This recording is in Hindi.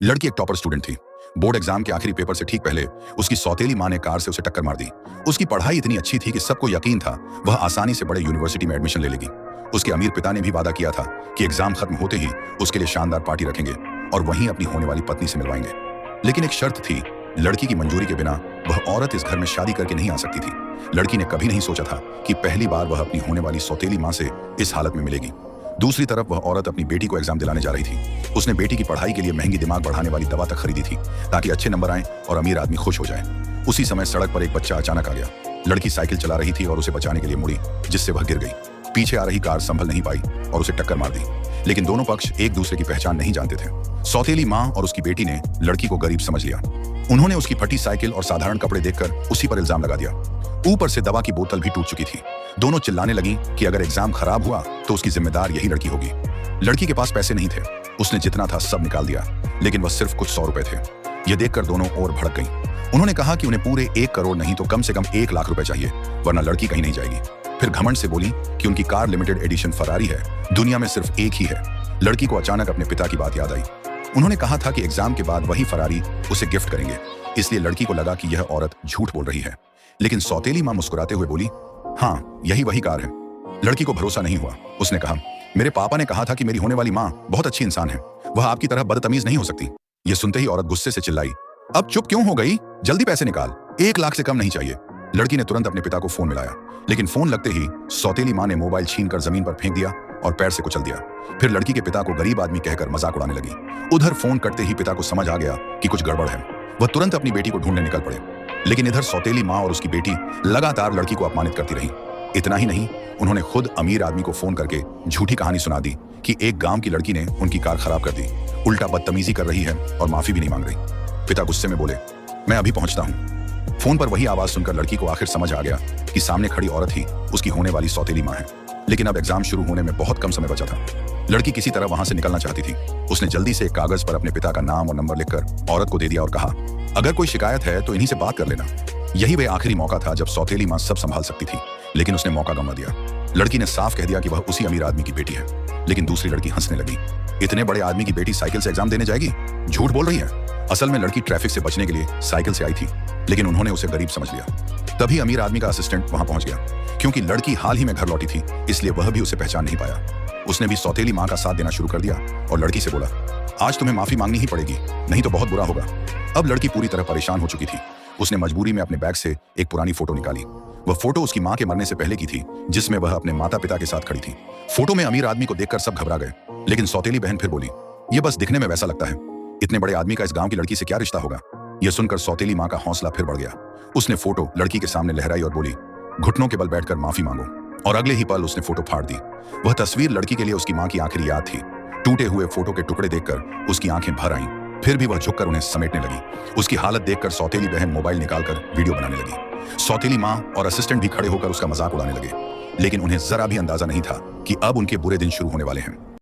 लड़की एक टॉपर स्टूडेंट थी। बोर्ड एग्जाम के आखिरी पेपर से ठीक पहले उसकी सौतेली माँ ने कार से उसे टक्कर मार दी। उसकी पढ़ाई इतनी अच्छी थी कि सबको यकीन था वह आसानी से बड़े यूनिवर्सिटी में एडमिशन ले लेगी। उसके अमीर पिता ने भी वादा किया था कि एग्जाम खत्म होते ही उसके लिए शानदार पार्टी रखेंगे और वहीं अपनी होने वाली पत्नी से मिलवाएंगे। लेकिन एक शर्त थी, लड़की की मंजूरी के बिना वह औरत इस घर में शादी करके नहीं आ सकती थी। लड़की ने कभी नहीं सोचा था कि पहली बार वह अपनी होने वाली सौतेली माँ से इस हालत में मिलेगी। दूसरी तरफ वह औरत अपनी बेटी को एग्जाम दिलाने जा रही थी। उसने बेटी की पढ़ाई के लिए महंगी दिमाग बढ़ाने वाली दवा तक खरीदी थी ताकि अच्छे नंबर आए और अमीर आदमी खुश हो जाए। उसी समय सड़क पर एक बच्चा अचानक आ गया। लड़की साइकिल चला रही थी और उसे बचाने के लिए मुड़ी, जिससे वह गिर गई। पीछे आ रही कार संभल नहीं पाई और उसे टक्कर मार दी। लेकिन दोनों पक्ष एक दूसरे की पहचान नहीं जानते थे। सौतेली माँ और उसकी बेटी ने लड़की को गरीब समझ लिया। उन्होंने उसकी फटी साइकिल और साधारण कपड़े देखकर उसी पर इल्जाम लगा दिया। ऊपर से दवा की बोतल भी टूट चुकी थी। दोनों चिल्लाने लगी कि अगर एग्जाम खराब हुआ तो उसकी जिम्मेदार यही लड़की होगी। लड़की के पास पैसे नहीं थे, उसने जितना था सब निकाल दिया, लेकिन वह सिर्फ कुछ 100 रुपए थे। यह देखकर दोनों और भड़क गईं। उन्होंने कहा कि उन्हें पूरे 1 करोड़ नहीं तो कम से कम 1 लाख रुपए चाहिए, वरना लड़की कहीं नहीं जाएगी। फिर घमंड से बोली कि उनकी कार लिमिटेड एडिशन फरारी है, दुनिया में सिर्फ एक ही है। लड़की को अचानक अपने पिता की बात याद आई। उन्होंने कहा था कि एग्जाम के बाद वही फरारी उसे गिफ्ट करेंगे, इसलिए लड़की को लगा कि यह औरत झूठ बोल रही है। लेकिन सौतेली माँ मुस्कुराते हुए बोली, हाँ, यही वही कार है। लड़की को भरोसा नहीं हुआ। उसने कहा, मेरे पापा ने कहा था कि मेरी होने वाली माँ बहुत अच्छी इंसान है, वह आपकी तरह बदतमीज नहीं हो सकती। यह सुनते ही औरत गुस्से से चिल्लाई, अब चुप क्यों हो गई? जल्दी पैसे निकाल, 1 लाख से कम नहीं चाहिए। लड़की ने तुरंत अपने पिता को फोन मिलाया, लेकिन फोन लगते ही सौतेली माँ ने मोबाइल छीनकर जमीन पर फेंक दिया और पैर से कुचल दिया। फिर लड़की के पिता को गरीब आदमी कहकर मजाक उड़ाने लगी। उधर फोन कटते ही पिता को समझ आ गया कि कुछ गड़बड़ है। वह तुरंत अपनी बेटी को ढूंढने निकल पड़े, लेकिन इधर सौतेली माँ और उसकी बेटी लगातार लड़की को अपमानित करती रही। इतना ही नहीं, उन्होंने खुद अमीर आदमी को फोन करके झूठी कहानी सुना दी कि एक गांव की लड़की ने उनकी कार खराब कर दी, उल्टा बदतमीजी कर रही है और माफी भी नहीं मांग रही। पिता गुस्से में बोले, मैं अभी पहुंचता हूं। फोन पर वही आवाज सुनकर लड़की को आखिर समझ आ गया कि सामने खड़ी औरत ही उसकी होने वाली सौतेली माँ है। लेकिन अब एग्जाम शुरू होने में बहुत कम समय बचा था। लड़की किसी तरह वहां से निकलना चाहती थी। उसने जल्दी से एक कागज पर अपने पिता का नाम और नंबर लिखकर औरत को दे दिया और कहा, अगर कोई शिकायत है तो इन्हीं से बात कर लेना। यही वह आखिरी मौका था जब सौतेली माँ सब संभाल सकती थी, लेकिन उसने मौका गंवा दिया। लड़की ने साफ कह दिया कि वह उसी अमीर आदमी की बेटी है, लेकिन दूसरी लड़की हंसने लगी। इतने बड़े आदमी की बेटी साइकिल से एग्जाम देने जाएगी? झूठ बोल रही है। असल में लड़की ट्रैफिक से बचने के लिए साइकिल से आई थी, लेकिन उन्होंने उसे गरीब समझ लिया। तभी अमीर आदमी का असिस्टेंट वहां पहुंच गया। क्योंकि लड़की हाल ही में घर लौटी थी, इसलिए वह भी उसे पहचान नहीं पाया। उसने भी सौतेली माँ का साथ देना शुरू कर दिया और लड़की से बोला, आज तुम्हें माफी मांगनी ही पड़ेगी, नहीं तो बहुत बुरा होगा। अब लड़की पूरी तरह परेशान हो चुकी थी। उसने मजबूरी में अपने बैग से एक पुरानी फोटो निकाली। वह फोटो उसकी माँ के मरने से पहले की थी, जिसमें वह अपने माता पिता के साथ खड़ी थी। फोटो में अमीर आदमी को देखकर सब घबरा गए, लेकिन सौतेली बहन फिर बोली, यह बस दिखने में वैसा लगता है, इतने बड़े आदमी का इस गांव की लड़की से क्या रिश्ता होगा? यह सुनकर सौतेली माँ का हौसला फिर बढ़ गया। उसने फोटो लड़की के सामने लहराई और बोली, घुटनों के बल बैठकर माफी मांगो। और अगले ही पल उसने फोटो फाड़ दी। वह तस्वीर लड़की के लिए उसकी माँ की आखिरी याद थी। टूटे हुए फोटो के टुकड़े देखकर उसकी आंखें भर आईं। फिर भी वह झुककर उन्हें समेटने लगी। उसकी हालत देखकर सौतेली बहन मोबाइल निकालकर वीडियो बनाने लगी। सौतेली माँ और असिस्टेंट भी खड़े होकर उसका मजाक उड़ाने लगे, लेकिन उन्हें जरा भी अंदाजा नहीं था कि अब उनके बुरे दिन शुरू होने वाले हैं।